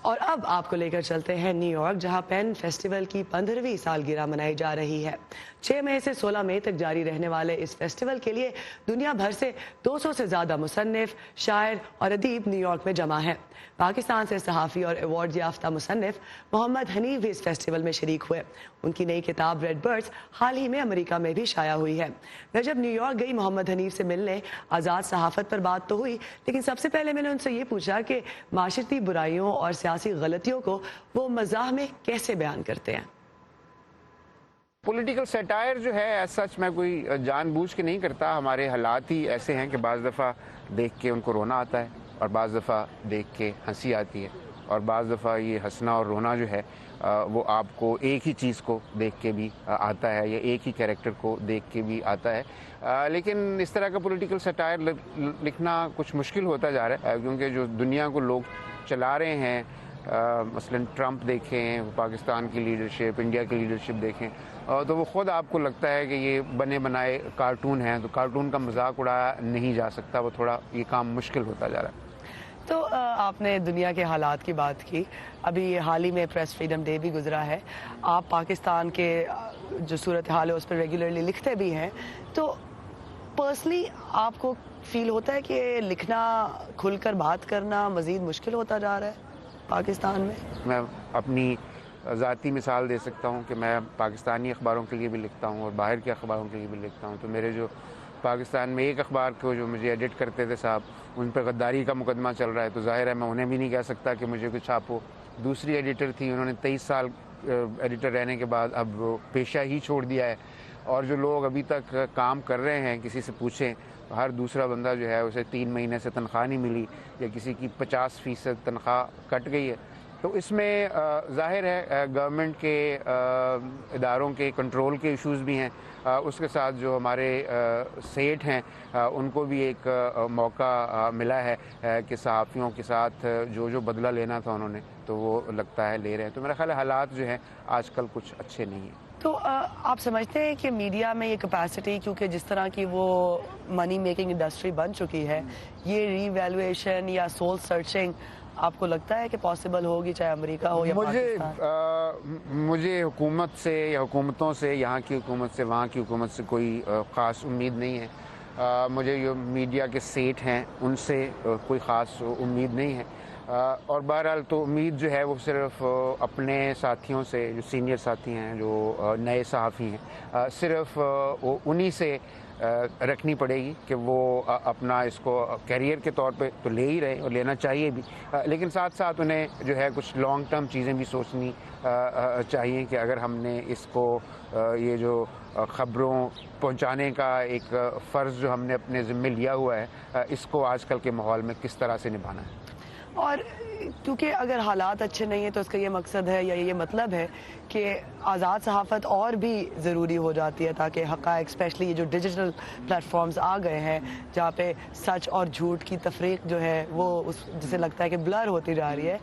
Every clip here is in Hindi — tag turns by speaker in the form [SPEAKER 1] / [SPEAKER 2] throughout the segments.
[SPEAKER 1] और अब आपको लेकर चलते हैं न्यूयॉर्क, जहां पेन फेस्टिवल की 15वीं सालगिरह मनाई जा रही है। 6 मई से 16 मई तक जारी रहने वाले इस फेस्टिवल के लिए दुनिया भर से 200 से ज्यादा मुसन्निफ, शायर और अदीब न्यूयॉर्क में जमा है। पाकिस्तान से सहाफ़ी और अवार्ड याफ्ता मुसन्निफ मोहम्मद हनीफ भी इस फेस्टिवल में शरीक हुए। उनकी नई किताब रेड बर्ड्स हाल ही में अमेरिका में भी शाया हुई है। मैं जब न्यूयॉर्क गई मोहम्मद हनीफ से मिलने, आज़ाद सहाफ़त पर बात तो हुई, लेकिन सबसे पहले मैंने उनसे ये पूछा कि माशरती बुराइयों और सियासी गलतियों को वो मज़ाह में कैसे बयान करते हैं।
[SPEAKER 2] पॉलिटिकल सैटायर जो है एज सच मैं कोई जानबूझ के नहीं करता। हमारे हालात ही ऐसे हैं कि बाज़ दफ़ा देख के उनको रोना आता है और बाज़ दफ़ा देख के हंसी आती है, और बाज़ दफ़ा ये हंसना और रोना जो है वो आपको एक ही चीज़ को देख के भी आता है या एक ही कैरेक्टर को देख के भी आता है। लेकिन इस तरह का पॉलिटिकल सैटायर लिखना कुछ मुश्किल होता जा रहा है, क्योंकि जो दुनिया को लोग चला रहे हैं, मसलन ट्रंप देखें, पाकिस्तान की लीडरशिप, इंडिया की लीडरशिप देखें, तो वो ख़ुद आपको लगता है कि ये बने बनाए कार्टून हैं, तो कार्टून का मजाक उड़ाया नहीं जा सकता। वो थोड़ा ये काम मुश्किल होता जा रहा है।
[SPEAKER 1] तो आपने दुनिया के हालात की बात की, अभी हाल ही में प्रेस फ्रीडम डे भी गुजरा है। आप पाकिस्तान के जो सूरत हाल है उस पर रेगुलरली लिखते भी हैं, तो पर्सनली आपको फील होता है कि लिखना, खुलकर बात करना मज़ीद मुश्किल होता जा रहा है पाकिस्तान में?
[SPEAKER 2] मैं अपनी ज़ाती मिसाल दे सकता हूँ कि मैं पाकिस्तानी अखबारों के लिए भी लिखता हूँ और बाहर के अखबारों के लिए भी लिखता हूँ। तो मेरे जो पाकिस्तान में एक अखबार को जो मुझे एडिट करते थे साहब, उन पर गद्दारी का मुकदमा चल रहा है, तो जाहिर है मैं उन्हें भी नहीं कह सकता कि मुझे कुछ छापो। दूसरी एडिटर थी, उन्होंने 23 साल एडिटर रहने के बाद अब पेशा ही छोड़ दिया है, और जो लोग अभी तक काम कर रहे हैं, किसी से पूछें तो हर दूसरा बंदा जो है उसे 3 महीने से तनख्वाह नहीं मिली या किसी की 50% तनख्वाह कट गई है। तो इसमें जाहिर है गवर्नमेंट के इदारों के कंट्रोल के इश्यूज़ भी हैं। उसके साथ जो हमारे सेठ हैं उनको भी एक मौका मिला है कि सहाफ़ियों के साथ जो बदला लेना था उन्होंने, तो वो लगता है ले रहे हैं। तो मेरा ख्याल है हालात जो हैं आजकल कुछ अच्छे नहीं हैं।
[SPEAKER 1] तो आप समझते हैं कि मीडिया में ये कैपेसिटी, क्योंकि जिस तरह की वो मनी मेकिंग इंडस्ट्री बन चुकी है, ये रीवैल्यूएशन या सोल सर्चिंग आपको लगता है कि पॉसिबल होगी, चाहे अमेरिका हो या पाकिस्तान?
[SPEAKER 2] मुझे हुकूमत से या हुकूमतों से, यहाँ की हुकूमत से, वहाँ की हुकूमत से कोई ख़ास उम्मीद नहीं है। मुझे जो मीडिया के सेठ हैं उनसे कोई ख़ास उम्मीद नहीं है। और बहरहाल तो उम्मीद जो है वो सिर्फ अपने साथियों से, जो सीनियर साथी हैं, जो नए सहाफ़ी हैं, सिर्फ उन्हीं से रखनी पड़ेगी कि वो अपना इसको कैरियर के तौर पे तो ले ही रहे और लेना चाहिए भी, लेकिन साथ साथ उन्हें जो है कुछ लॉन्ग टर्म चीज़ें भी सोचनी चाहिए कि अगर हमने इसको ये जो ख़बरों पहुंचाने का एक फ़र्ज़ जो हमने अपने ज़िम्मे लिया हुआ है, इसको आजकल के माहौल में किस तरह से निभाना है।
[SPEAKER 1] और क्योंकि अगर हालात अच्छे नहीं है तो इसका ये मकसद है या ये मतलब है कि आज़ाद सहाफ़त और भी ज़रूरी हो जाती है, ताकि हक़ाइक़, स्पेशली ये जो डिजिटल प्लेटफॉर्म्स आ गए हैं जहाँ पे सच और झूठ की तफरीक जो है वो उस जिसे लगता है कि ब्लर होती जा रही है,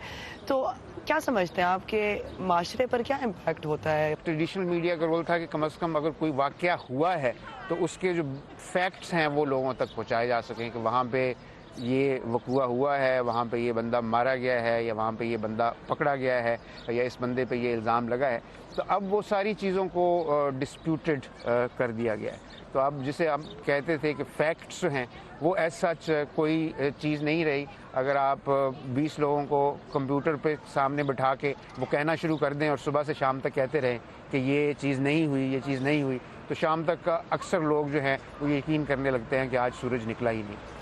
[SPEAKER 1] तो क्या समझते हैं आपके माशरे पर क्या इम्पैक्ट होता है?
[SPEAKER 2] ट्रेडिशनल मीडिया का रोल था कि कम से कम अगर कोई वाक़या हुआ है तो उसके जो फैक्ट्स हैं वो लोगों तक पहुँचाए जा सकें, कि वहाँ पे ये वक़ूआ हुआ है, वहाँ पे ये बंदा मारा गया है, या वहाँ पे ये बंदा पकड़ा गया है, या इस बंदे पे ये इल्ज़ाम लगा है। तो अब वो सारी चीज़ों को डिस्प्यूटेड कर दिया गया है। तो अब जिसे हम कहते थे कि फैक्ट्स हैं वो एज सच कोई चीज़ नहीं रही। अगर आप 20 लोगों को कंप्यूटर पे सामने बिठा के वो कहना शुरू कर दें और सुबह से शाम तक कहते रहें कि ये चीज़ नहीं हुई, ये चीज़ नहीं हुई, तो शाम तक अक्सर लोग जो हैं वो यकीन करने लगते हैं कि आज सूरज निकला ही नहीं।